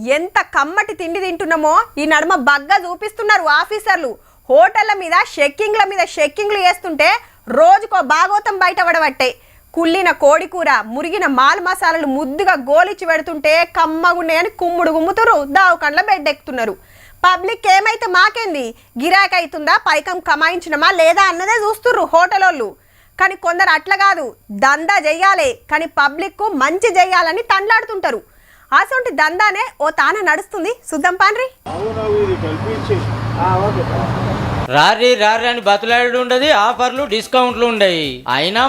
ఎంత కమ్మటి తిండి తింటున్నామో ఈ నడుమ బగ్గా చూపిస్తున్నారు ఆఫీసర్లు. హోటళ్ల మీద షెక్కింగ్లు చేస్తుంటే రోజుకో భాగవతం బయటపడబట్టే. కుళ్ళిన కోడికూర, మురిగిన మాల్ మసాలాలు ముద్దుగా గోలిచ్చి పెడుతుంటే కమ్మగున్నాయని కుమ్ముడు గుమ్ముతురు, దావుకండ్ల బెడ్డెక్కుతున్నారు. పబ్లిక్ ఏమైతే మాకేంది, గిరాకీ అవుతుందా, పైకం కమాయించినమా లేదా అన్నదే చూస్తుర్రు హోటలోళ్ళు. కానీ కొందరు అట్లా కాదు, దందా చెయ్యాలి కానీ పబ్లిక్ మంచి చెయ్యాలని తండ్లాడుతుంటారు. అసొంటి దందానే ఓ తాన నడుస్తుంది. సుద్దం పాన్రి. రారీ అని బతులాడు ఉండదు, ఆఫర్లు డిస్కౌంట్లు ఉండయి. అయినా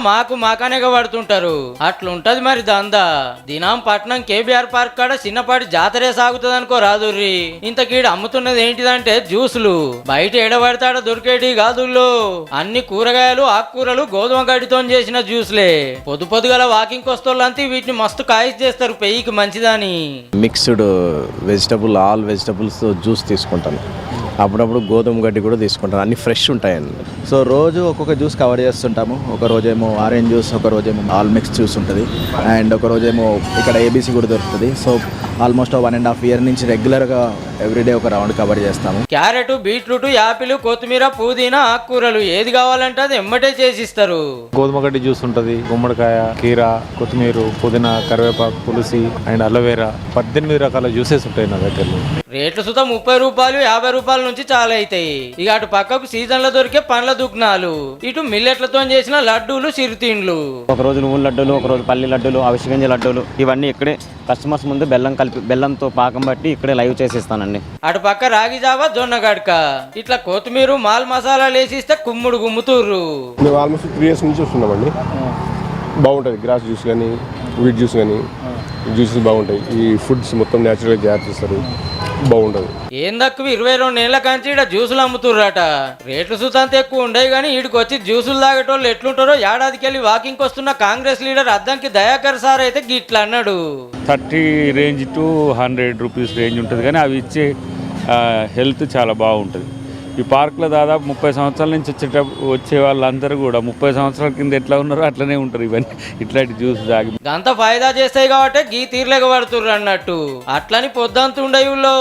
మాకనేగా పడుతుంటారు. అట్లుంటది మరి దందా. దినం పట్నం కేబీఆర్ పార్క్ కాడ చిన్నపాటి జాతరే సాగుతుంది అనుకో రాదుర్రి. ఇంతకీడు అమ్ముతున్నది ఏంటిదంటే జ్యూసులు. బయట ఎడబడతాడ దొరికేటి గాదుల్లో అన్ని కూరగాయలు, ఆకుకూరలు, గోధుమ గడ్డితో చేసిన జ్యూస్లే. పొద్దుగల వాకింగ్ వస్తోళ్ళంతా వీటిని మస్తు కాయిస్ చేస్తారు పెయ్యికి మంచిదని. Mixed vegetable, all vegetables juice తీసుకుంటాను. అప్పుడప్పుడు గోధుమ గడ్డి కూడా తీసుకుంటాను. అన్ని ఫ్రెష్ ఉంటాయండి. సో రోజు ఒక్కొక్క జ్యూస్ కవర్ చేస్తుంటాము. ఒక రోజేమో ఆరెంజ్ జ్యూస్, ఒక రోజేమో ఆల్ మిక్స్ జ్యూస్ ఉంటుంది, అండ్ ఒక రోజేమో ఇక్కడ ఏబీసీ కూడా దొరుకుతుంది. సో ఆల్మోస్ట్ 1.5 year నుంచి రెగ్యులర్గా ఎవ్రీడే ఒక రౌండ్ కవర్ చేస్తాము. క్యారెట్, బీట్రూట్, యాపిల్, కొత్తిమీర, పుదీనా, ఆకుకూరలు ఏది కావాలంటే అది ఎమ్మటే చేసిస్తారు. గోధుమ గడ్డి జ్యూస్ ఉంటుంది, గుమ్మడికాయ, కీర, కొత్తిమీర, పుదీనా, కరివేపాకు, తులసి అండ్ అలోవేరా 18 రకాల జ్యూసెస్ ఉంటాయి నా దగ్గరలో. రేట్లు సుతం 30 రూపాయలు, 50 రూపాయల నుంచి చాలా అవుతాయి. ఇక అటు పక్కకు సీజన్ లో దొరికే పండ్ల దుకాణాలు, ఇటు మిల్లెట్లతో చేసిన లడ్డూలు, చిరుతిండ్లు. ఒక రోజు నువ్వుల లడ్డూలు, ఒక రోజు పల్లి లడ్డూలు, అవిసె లడ్డూలు, ఇవన్నీ ఇక్కడే కస్టమర్స్ ముందు బెల్లంతో పాకం బట్టి ఇక్కడే లైవ్ చేసిస్తానండి. అటు పక్క రాగి జావా, జొన్న గడక, ఇట్లా కొత్తిమీర, మాల్ మసాలాలు వేసిస్తే కుమ్ముడు గుమ్ముతుర్రు. మేము ఆల్మోస్ట్ 3 years నుంచి వస్తున్నామండి. బాగుంటుంది. గ్రాస్ జ్యూస్ కానీ, వీట్ జ్యూస్ కానీ, జ్యూసెస్ బాగుంటాయి. ఈ ఫుడ్స్ మొత్తం న్యాచురల్గా తయారు చేస్తారు, బాగుంటుంది. ఏం తక్కువ 22 ఏళ్ల కాంచి ఇక్కడ జ్యూసులు అమ్ముతుర్రట. రేట్లు సుతంత ఎక్కువ ఉండేవి కానీ ఈడికి వచ్చి జ్యూసులు తాగేటోళ్ళు ఎట్లుంటారో ఏడాదికి వెళ్ళి వాకింగ్ వస్తున్న కాంగ్రెస్ లీడర్ అద్దంకి దయాకర్ సార్ అయితే గిట్లా అన్నాడు. 30 range to 100 rupees రేంజ్ ఉంటుంది, కానీ అవి ఇచ్చే హెల్త్ చాలా బాగుంటుంది. ఈ పార్క్లో దాదాపు 30 సంవత్సరాల నుంచి వచ్చే వాళ్ళందరూ కూడా 30 సంవత్సరాల కింద ఎట్లా ఉన్నారో అట్లనే ఉంటారు. ఇవన్నీ ఇట్లాంటి జ్యూస్ తాగి అంత ఫాయిదా చేస్తాయి కాబట్టి గీ తీర్లేక పడుతుర్రు అన్నట్టు. అట్లని పొద్దంతుండేవుల్లో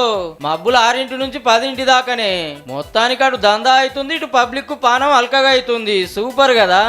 మబ్బులు 6 నుంచి 10 దాకానే. మొత్తానికి అటు దందా అవుతుంది, ఇటు పబ్లిక్ పానం అల్కగా అవుతుంది. సూపర్ కదా.